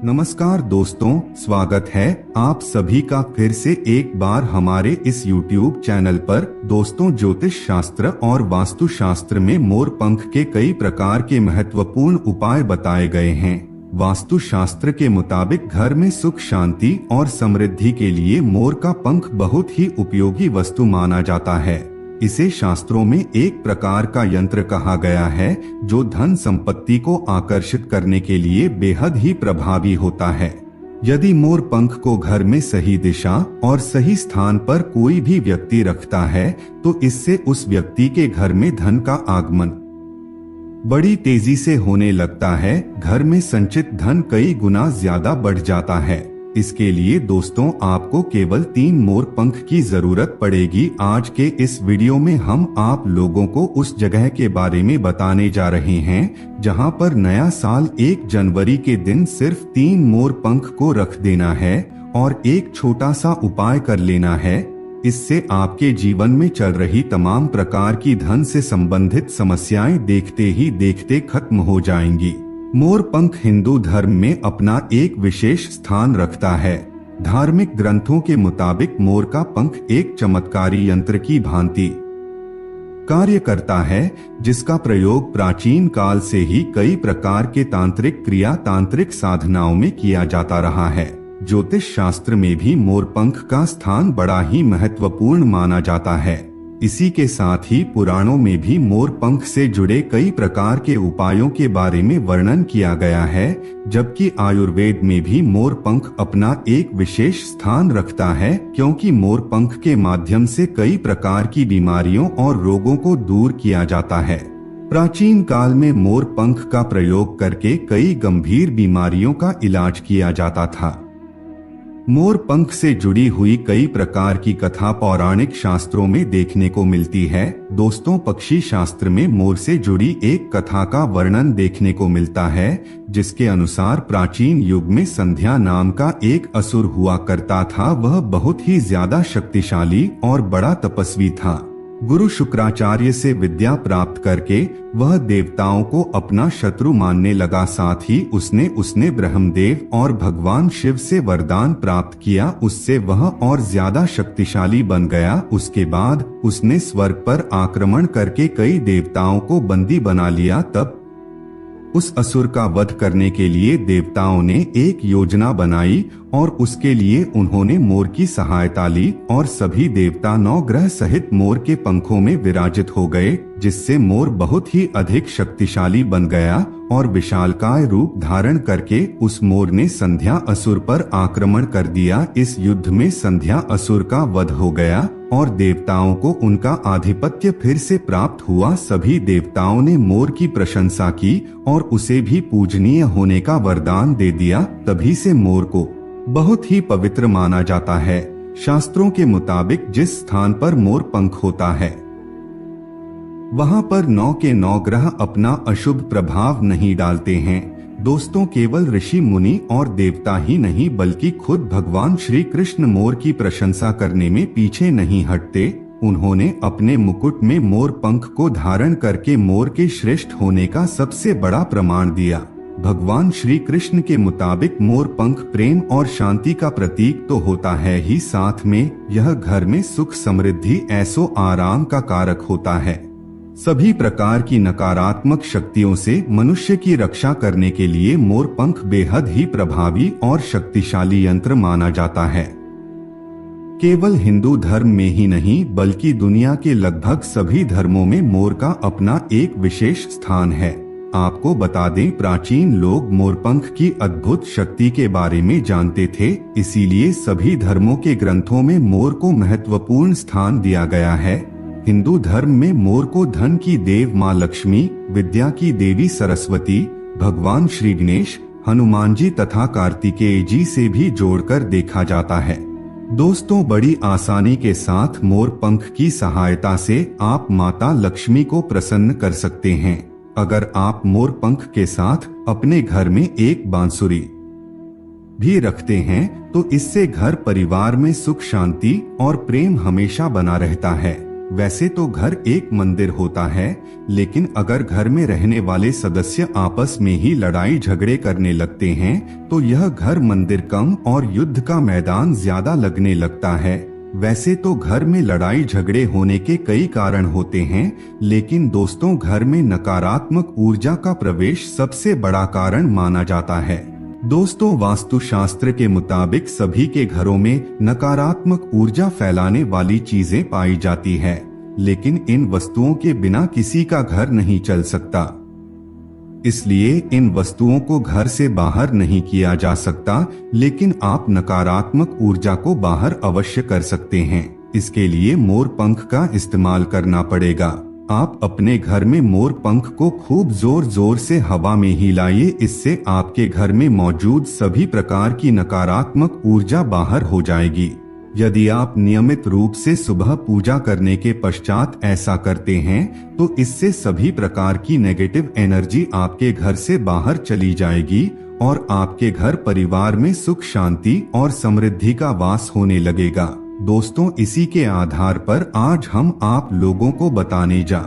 नमस्कार दोस्तों, स्वागत है आप सभी का फिर से एक बार हमारे इस YouTube चैनल पर। दोस्तों, ज्योतिष शास्त्र और वास्तु शास्त्र में मोर पंख के कई प्रकार के महत्वपूर्ण उपाय बताए गए हैं। वास्तु शास्त्र के मुताबिक घर में सुख, शांति और समृद्धि के लिए मोर का पंख बहुत ही उपयोगी वस्तु माना जाता है। इसे शास्त्रों में एक प्रकार का यंत्र कहा गया है जो धन संपत्ति को आकर्षित करने के लिए बेहद ही प्रभावी होता है। यदि मोर पंख को घर में सही दिशा और सही स्थान पर कोई भी व्यक्ति रखता है तो इससे उस व्यक्ति के घर में धन का आगमन बड़ी तेजी से होने लगता है। घर में संचित धन कई गुना ज्यादा बढ़ जाता है। इसके लिए दोस्तों आपको केवल 3 मोर पंख की जरूरत पड़ेगी। आज के इस वीडियो में हम आप लोगों को उस जगह के बारे में बताने जा रहे हैं जहां पर नया साल 1 जनवरी के दिन सिर्फ 3 मोर पंख को रख देना है और एक छोटा सा उपाय कर लेना है। इससे आपके जीवन में चल रही तमाम प्रकार की धन से संबंधित समस्याएं देखते ही देखते खत्म हो जाएंगी। मोर पंख हिंदू धर्म में अपना एक विशेष स्थान रखता है। धार्मिक ग्रंथों के मुताबिक मोर का पंख एक चमत्कारी यंत्र की भांति कार्य करता है जिसका प्रयोग प्राचीन काल से ही कई प्रकार के तांत्रिक क्रिया, तांत्रिक साधनाओं में किया जाता रहा है। ज्योतिष शास्त्र में भी मोर पंख का स्थान बड़ा ही महत्वपूर्ण माना जाता है। इसी के साथ ही पुराणों में भी मोर पंख से जुड़े कई प्रकार के उपायों के बारे में वर्णन किया गया है, जबकि आयुर्वेद में भी मोर पंख अपना एक विशेष स्थान रखता है, क्योंकि मोर पंख के माध्यम से कई प्रकार की बीमारियों और रोगों को दूर किया जाता है। प्राचीन काल में मोर पंख का प्रयोग करके कई गंभीर बीमारियों का इलाज किया जाता था। मोर पंख से जुड़ी हुई कई प्रकार की कथा पौराणिक शास्त्रों में देखने को मिलती है। दोस्तों, पक्षी शास्त्र में मोर से जुड़ी एक कथा का वर्णन देखने को मिलता है, जिसके अनुसार प्राचीन युग में संध्या नाम का एक असुर हुआ करता था। वह बहुत ही ज्यादा शक्तिशाली और बड़ा तपस्वी था। गुरु शुक्राचार्य से विद्या प्राप्त करके वह देवताओं को अपना शत्रु मानने लगा। साथ ही उसने ब्रह्मदेव और भगवान शिव से वरदान प्राप्त किया। उससे वह और ज्यादा शक्तिशाली बन गया। उसके बाद उसने स्वर्ग पर आक्रमण करके कई देवताओं को बंदी बना लिया। तब उस असुर का वध करने के लिए देवताओं ने एक योजना बनाई और उसके लिए उन्होंने मोर की सहायता ली और सभी देवता 9 ग्रह सहित मोर के पंखों में विराजित हो गए, जिससे मोर बहुत ही अधिक शक्तिशाली बन गया और विशालकाय रूप धारण करके उस मोर ने संध्या असुर पर आक्रमण कर दिया। इस युद्ध में संध्या असुर का वध हो गया और देवताओं को उनका आधिपत्य फिर से प्राप्त हुआ। सभी देवताओं ने मोर की प्रशंसा की और उसे भी पूजनीय होने का वरदान दे दिया। तभी से मोर को बहुत ही पवित्र माना जाता है। शास्त्रों के मुताबिक जिस स्थान पर मोर पंख होता है वहां पर 9 के 9 ग्रह अपना अशुभ प्रभाव नहीं डालते हैं। दोस्तों, केवल ऋषि मुनि और देवता ही नहीं बल्कि खुद भगवान श्री कृष्ण मोर की प्रशंसा करने में पीछे नहीं हटते। उन्होंने अपने मुकुट में मोर पंख को धारण करके मोर के श्रेष्ठ होने का सबसे बड़ा प्रमाण दिया। भगवान श्री कृष्ण के मुताबिक मोर पंख प्रेम और शांति का प्रतीक तो होता है ही, साथ में यह घर में सुख, समृद्धि, ऐशो आराम का कारक होता है। सभी प्रकार की नकारात्मक शक्तियों से मनुष्य की रक्षा करने के लिए मोर पंख बेहद ही प्रभावी और शक्तिशाली यंत्र माना जाता है। केवल हिंदू धर्म में ही नहीं बल्कि दुनिया के लगभग सभी धर्मों में मोर का अपना एक विशेष स्थान है। आपको बता दें, प्राचीन लोग मोरपंख की अद्भुत शक्ति के बारे में जानते थे, इसीलिए सभी धर्मों के ग्रंथों में मोर को महत्वपूर्ण स्थान दिया गया है। हिंदू धर्म में मोर को धन की देव माँ लक्ष्मी, विद्या की देवी सरस्वती, भगवान श्री गणेश, हनुमान जी तथा कार्तिकेय जी से भी जोड़कर देखा जाता है। दोस्तों, बड़ी आसानी के साथ मोर पंख की सहायता से आप माता लक्ष्मी को प्रसन्न कर सकते हैं। अगर आप मोर पंख के साथ अपने घर में एक बांसुरी भी रखते हैं तो इससे घर परिवार में सुख, शांति और प्रेम हमेशा बना रहता है। वैसे तो घर एक मंदिर होता है, लेकिन अगर घर में रहने वाले सदस्य आपस में ही लड़ाई झगड़े करने लगते हैं तो यह घर मंदिर कम और युद्ध का मैदान ज्यादा लगने लगता है। वैसे तो घर में लड़ाई झगड़े होने के कई कारण होते हैं, लेकिन दोस्तों घर में नकारात्मक ऊर्जा का प्रवेश सबसे बड़ा कारण माना जाता है। दोस्तों वास्तुशास्त्र के मुताबिक सभी के घरों में नकारात्मक ऊर्जा फैलाने वाली चीजें पाई जाती है, लेकिन इन वस्तुओं के बिना किसी का घर नहीं चल सकता। इसलिए इन वस्तुओं को घर से बाहर नहीं किया जा सकता, लेकिन आप नकारात्मक ऊर्जा को बाहर अवश्य कर सकते हैं। इसके लिए मोर पंख का इस्तेमाल करना पड़ेगा। आप अपने घर में मोर पंख को खूब जोर जोर से हवा में हिलाइए, इससे आपके घर में मौजूद सभी प्रकार की नकारात्मक ऊर्जा बाहर हो जाएगी। यदि आप नियमित रूप से सुबह पूजा करने के पश्चात ऐसा करते हैं तो इससे सभी प्रकार की नेगेटिव एनर्जी आपके घर से बाहर चली जाएगी और आपके घर परिवार में सुख शांति और समृद्धि का वास होने लगेगा। दोस्तों इसी के आधार पर आज हम आप लोगों को बताने जा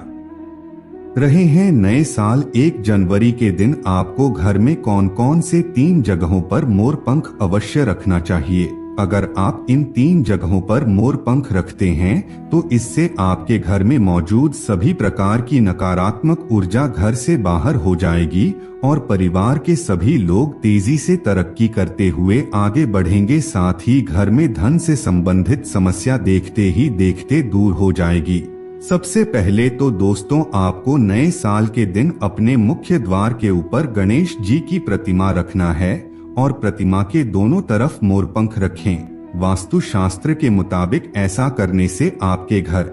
रहे हैं नए साल 1 जनवरी के दिन आपको घर में कौन कौन से 3 जगहों पर मोर पंख अवश्य रखना चाहिए। अगर आप इन 3 जगहों पर मोर पंख रखते हैं तो इससे आपके घर में मौजूद सभी प्रकार की नकारात्मक ऊर्जा घर से बाहर हो जाएगी और परिवार के सभी लोग तेजी से तरक्की करते हुए आगे बढ़ेंगे। साथ ही घर में धन से संबंधित समस्या देखते ही देखते दूर हो जाएगी। सबसे पहले तो दोस्तों आपको नए साल के दिन अपने मुख्य द्वार के ऊपर गणेश जी की प्रतिमा रखना है और प्रतिमा के दोनों तरफ मोरपंख रखें। वास्तु शास्त्र के मुताबिक ऐसा करने से आपके घर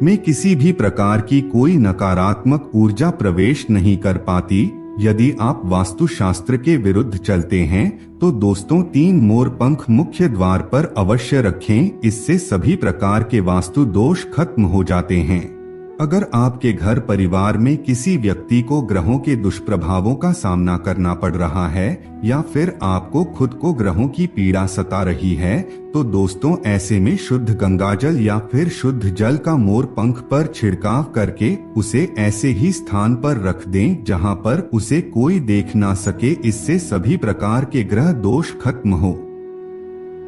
में किसी भी प्रकार की कोई नकारात्मक ऊर्जा प्रवेश नहीं कर पाती। यदि आप वास्तु शास्त्र के विरुद्ध चलते हैं तो दोस्तों 3 मोरपंख मुख्य द्वार पर अवश्य रखें, इससे सभी प्रकार के वास्तु दोष खत्म हो जाते हैं। अगर आपके घर परिवार में किसी व्यक्ति को ग्रहों के दुष्प्रभावों का सामना करना पड़ रहा है या फिर आपको खुद को ग्रहों की पीड़ा सता रही है तो दोस्तों ऐसे में शुद्ध गंगाजल या फिर शुद्ध जल का मोर पंख पर छिड़काव करके उसे ऐसे ही स्थान पर रख दें जहां पर उसे कोई देख ना सके। इससे सभी प्रकार के ग्रह दोष खत्म हो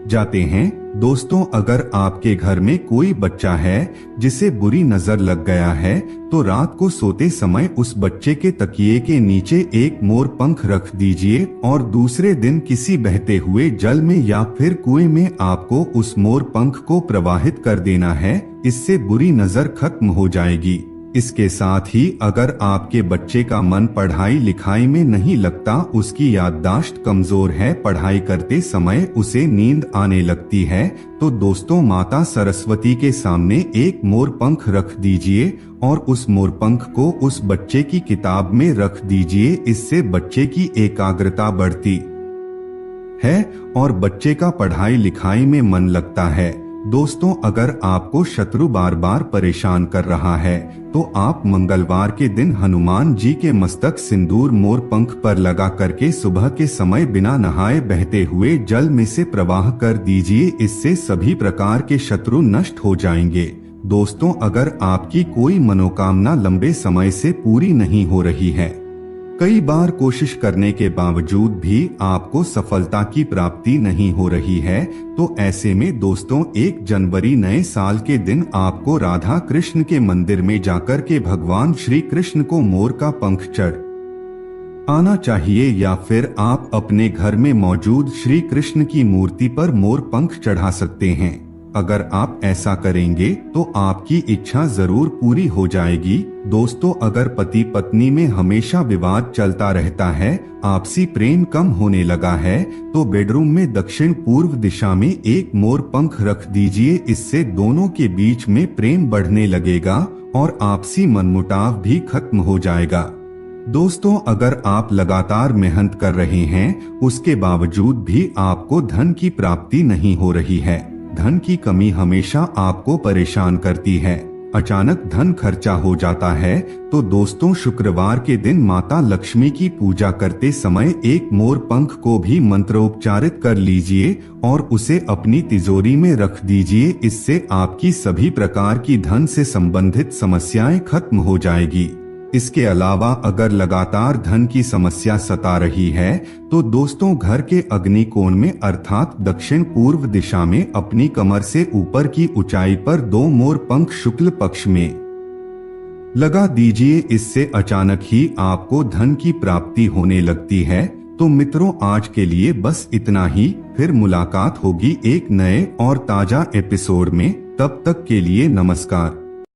जाते हैं। दोस्तों अगर आपके घर में कोई बच्चा है जिसे बुरी नजर लग गया है तो रात को सोते समय उस बच्चे के तकिए के नीचे एक मोर पंख रख दीजिए और दूसरे दिन किसी बहते हुए जल में या फिर कुएं में आपको उस मोर पंख को प्रवाहित कर देना है। इससे बुरी नजर खत्म हो जाएगी। इसके साथ ही अगर आपके बच्चे का मन पढ़ाई लिखाई में नहीं लगता, उसकी याददाश्त कमजोर है, पढ़ाई करते समय उसे नींद आने लगती है तो दोस्तों माता सरस्वती के सामने एक मोर पंख रख दीजिए और उस मोर पंख को उस बच्चे की किताब में रख दीजिए। इससे बच्चे की एकाग्रता बढ़ती है और बच्चे का पढ़ाई लिखाई में मन लगता है। दोस्तों अगर आपको शत्रु बार बार परेशान कर रहा है तो आप मंगलवार के दिन हनुमान जी के मस्तक सिंदूर मोर पंख पर लगा करके सुबह के समय बिना नहाए बहते हुए जल में से प्रवाह कर दीजिए। इससे सभी प्रकार के शत्रु नष्ट हो जाएंगे। दोस्तों अगर आपकी कोई मनोकामना लंबे समय से पूरी नहीं हो रही है, कई बार कोशिश करने के बावजूद भी आपको सफलता की प्राप्ति नहीं हो रही है तो ऐसे में दोस्तों 1 जनवरी नए साल के दिन आपको राधा कृष्ण के मंदिर में जाकर के भगवान श्री कृष्ण को मोर का पंख चढ़ आना चाहिए या फिर आप अपने घर में मौजूद श्री कृष्ण की मूर्ति पर मोर पंख चढ़ा सकते हैं। अगर आप ऐसा करेंगे तो आपकी इच्छा जरूर पूरी हो जाएगी। दोस्तों अगर पति पत्नी में हमेशा विवाद चलता रहता है, आपसी प्रेम कम होने लगा है तो बेडरूम में दक्षिण पूर्व दिशा में एक मोर पंख रख दीजिए। इससे दोनों के बीच में प्रेम बढ़ने लगेगा और आपसी मनमुटाव भी खत्म हो जाएगा। दोस्तों अगर आप लगातार मेहनत कर रहे हैं उसके बावजूद भी आपको धन की प्राप्ति नहीं हो रही है, धन की कमी हमेशा आपको परेशान करती है, अचानक धन खर्चा हो जाता है तो दोस्तों शुक्रवार के दिन माता लक्ष्मी की पूजा करते समय एक मोर पंख को भी मंत्रोपचारित कर लीजिए और उसे अपनी तिजोरी में रख दीजिए। इससे आपकी सभी प्रकार की धन से संबंधित समस्याएं खत्म हो जाएगी। इसके अलावा अगर लगातार धन की समस्या सता रही है तो दोस्तों घर के अग्निकोण में अर्थात दक्षिण पूर्व दिशा में अपनी कमर से ऊपर की ऊंचाई पर 2 मोर पंख शुक्ल पक्ष में लगा दीजिए। इससे अचानक ही आपको धन की प्राप्ति होने लगती है। तो मित्रों आज के लिए बस इतना ही, फिर मुलाकात होगी एक नए और ताजा एपिसोड में। तब तक के लिए नमस्कार।